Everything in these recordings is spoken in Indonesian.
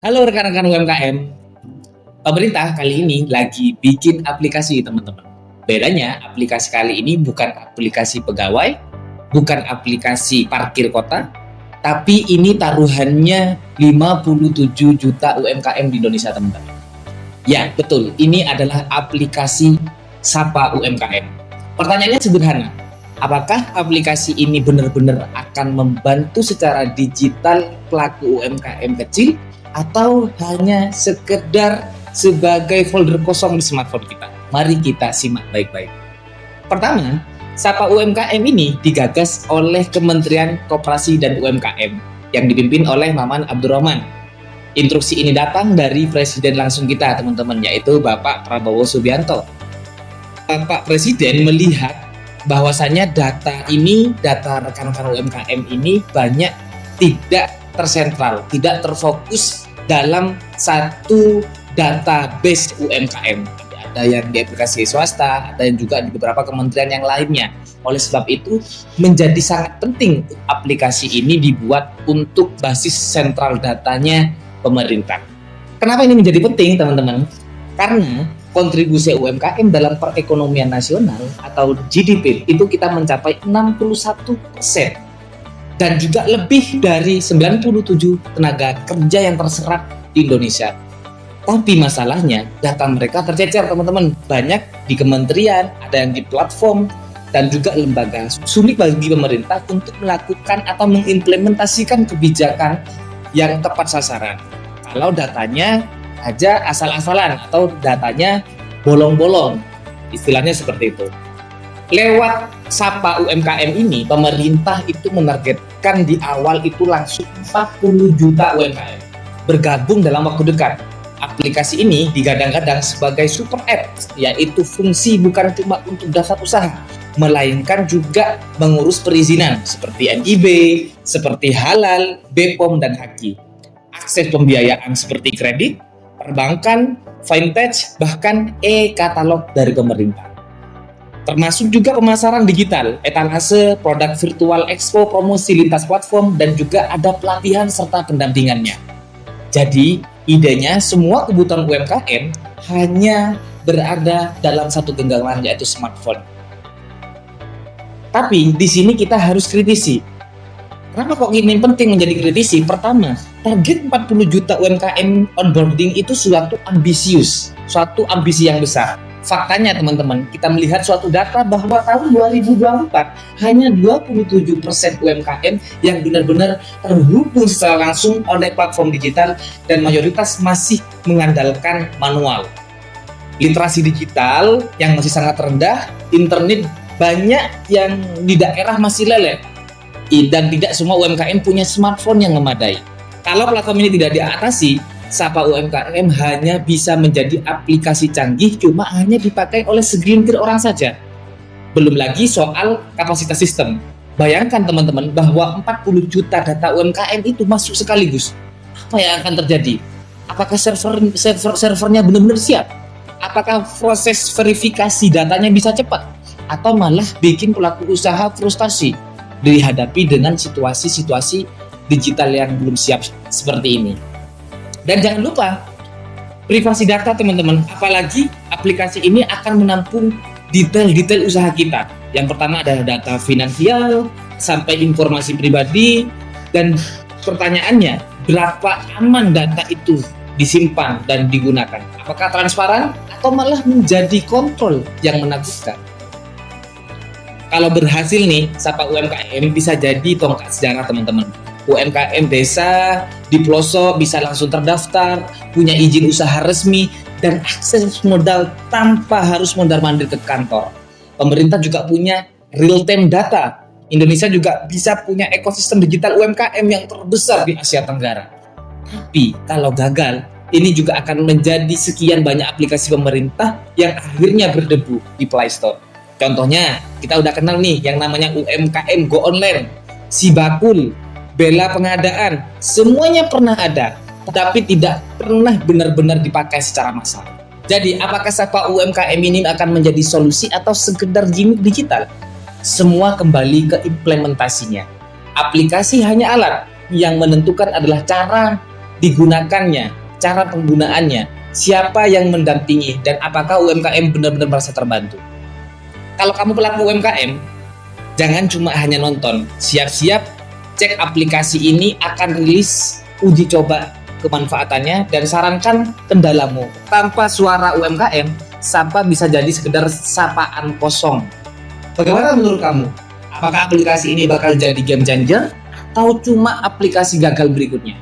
Halo rekan-rekan UMKM, pemerintah kali ini lagi bikin aplikasi teman-teman. Bedanya aplikasi kali ini bukan aplikasi pegawai, bukan aplikasi parkir kota, tapi ini taruhannya 57 juta UMKM di Indonesia teman-teman. Ya betul, ini adalah aplikasi Sapa UMKM. Pertanyaannya sederhana, apakah aplikasi ini benar-benar akan membantu secara digital pelaku UMKM kecil atau hanya sekedar sebagai folder kosong di smartphone kita? Mari kita simak baik-baik. Pertama, Sapa UMKM ini digagas oleh Kementerian Koperasi dan UMKM yang dipimpin oleh Maman Abdurrahman. Instruksi ini datang dari Presiden langsung kita, teman-teman, yaitu Bapak Prabowo Subianto. Bapak Presiden melihat bahwasannya data rekan-rekan UMKM ini banyak tidak tersentral, tidak terfokus dalam satu database UMKM. Ada yang di aplikasi swasta, ada yang juga di beberapa kementerian yang lainnya. Oleh sebab itu, menjadi sangat penting aplikasi ini dibuat untuk basis sentral datanya pemerintah. Kenapa ini menjadi penting, teman-teman? Karena kontribusi UMKM dalam perekonomian nasional atau GDP itu kita mencapai 61%. Dan juga lebih dari 97 tenaga kerja yang terserap di Indonesia. Tapi masalahnya data mereka tercecer, teman-teman. Banyak di kementerian, ada yang di platform, dan juga lembaga. Sulit bagi pemerintah untuk melakukan atau mengimplementasikan kebijakan yang tepat sasaran. Kalau datanya aja asal-asalan atau datanya bolong-bolong. Istilahnya seperti itu. Lewat Sapa UMKM ini, pemerintah itu menargetkan di awal itu langsung 40 juta UMKM bergabung dalam waktu dekat. Aplikasi ini digadang-gadang sebagai super app, yaitu fungsi bukan cuma untuk daftar usaha, melainkan juga mengurus perizinan seperti NIB, seperti halal, BPOM, dan HAKI. Akses pembiayaan seperti kredit, perbankan, fintech, bahkan e-katalog dari pemerintah. Termasuk juga pemasaran digital, etalase, produk virtual expo, promosi lintas platform, dan juga ada pelatihan serta pendampingannya. Jadi, idenya semua kebutuhan UMKM hanya berada dalam satu genggaman, yaitu smartphone. Tapi di sini kita harus kritisi. Kenapa kok ini penting menjadi kritisi? Pertama, target 40 juta UMKM onboarding itu suatu ambisius, suatu ambisi yang besar. Faktanya teman-teman, kita melihat suatu data bahwa tahun 2024 hanya 27% UMKM yang benar-benar terhubung secara langsung oleh platform digital dan mayoritas masih mengandalkan manual. Literasi digital yang masih sangat rendah, internet banyak yang di daerah masih lelet, dan tidak semua UMKM punya smartphone yang memadai. Kalau platform ini tidak diatasi, Sapa UMKM hanya bisa menjadi aplikasi canggih, cuma hanya dipakai oleh segelintir orang saja. Belum lagi soal kapasitas sistem. Bayangkan teman-teman bahwa 40 juta data UMKM itu masuk sekaligus. Apa yang akan terjadi? Apakah servernya benar-benar siap? Apakah proses verifikasi datanya bisa cepat? Atau malah bikin pelaku usaha frustasi dihadapi dengan situasi-situasi digital yang belum siap seperti ini. Dan jangan lupa privasi data teman-teman, apalagi aplikasi ini akan menampung detail-detail usaha kita. Yang pertama adalah data finansial sampai informasi pribadi, dan pertanyaannya berapa aman data itu disimpan dan digunakan? Apakah transparan atau malah menjadi kontrol yang menakutkan? Kalau berhasil nih, Sapa UMKM bisa jadi tongkat sejarah teman-teman. UMKM desa di pelosok bisa langsung terdaftar, punya izin usaha resmi, dan akses modal tanpa harus mondar-mandir ke kantor. Pemerintah juga punya real-time data. Indonesia juga bisa punya ekosistem digital UMKM yang terbesar di Asia Tenggara. Tapi kalau gagal, ini juga akan menjadi sekian banyak aplikasi pemerintah yang akhirnya berdebu di Play Store. Contohnya, kita udah kenal nih yang namanya UMKM Go Online, Sibakul, Bela Pengadaan, semuanya pernah ada, tapi tidak pernah benar-benar dipakai secara massal. Jadi, apakah Sapa UMKM ini akan menjadi solusi atau sekedar gimmick digital? Semua kembali ke implementasinya. Aplikasi hanya alat, yang menentukan adalah cara digunakannya, cara penggunaannya, siapa yang mendampingi, dan apakah UMKM benar-benar merasa terbantu. Kalau kamu pelaku UMKM, jangan cuma hanya nonton, siap-siap cek aplikasi ini akan rilis uji coba kemanfaatannya dan sarankan kendalamu. Tanpa suara UMKM, Sapa bisa jadi sekedar sapaan kosong. Bagaimana menurut kamu? Apakah aplikasi ini bakal jadi game changer atau cuma aplikasi gagal berikutnya?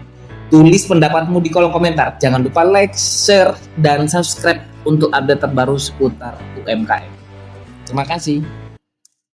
Tulis pendapatmu di kolom komentar. Jangan lupa like, share, dan subscribe untuk update terbaru seputar UMKM. Terima kasih.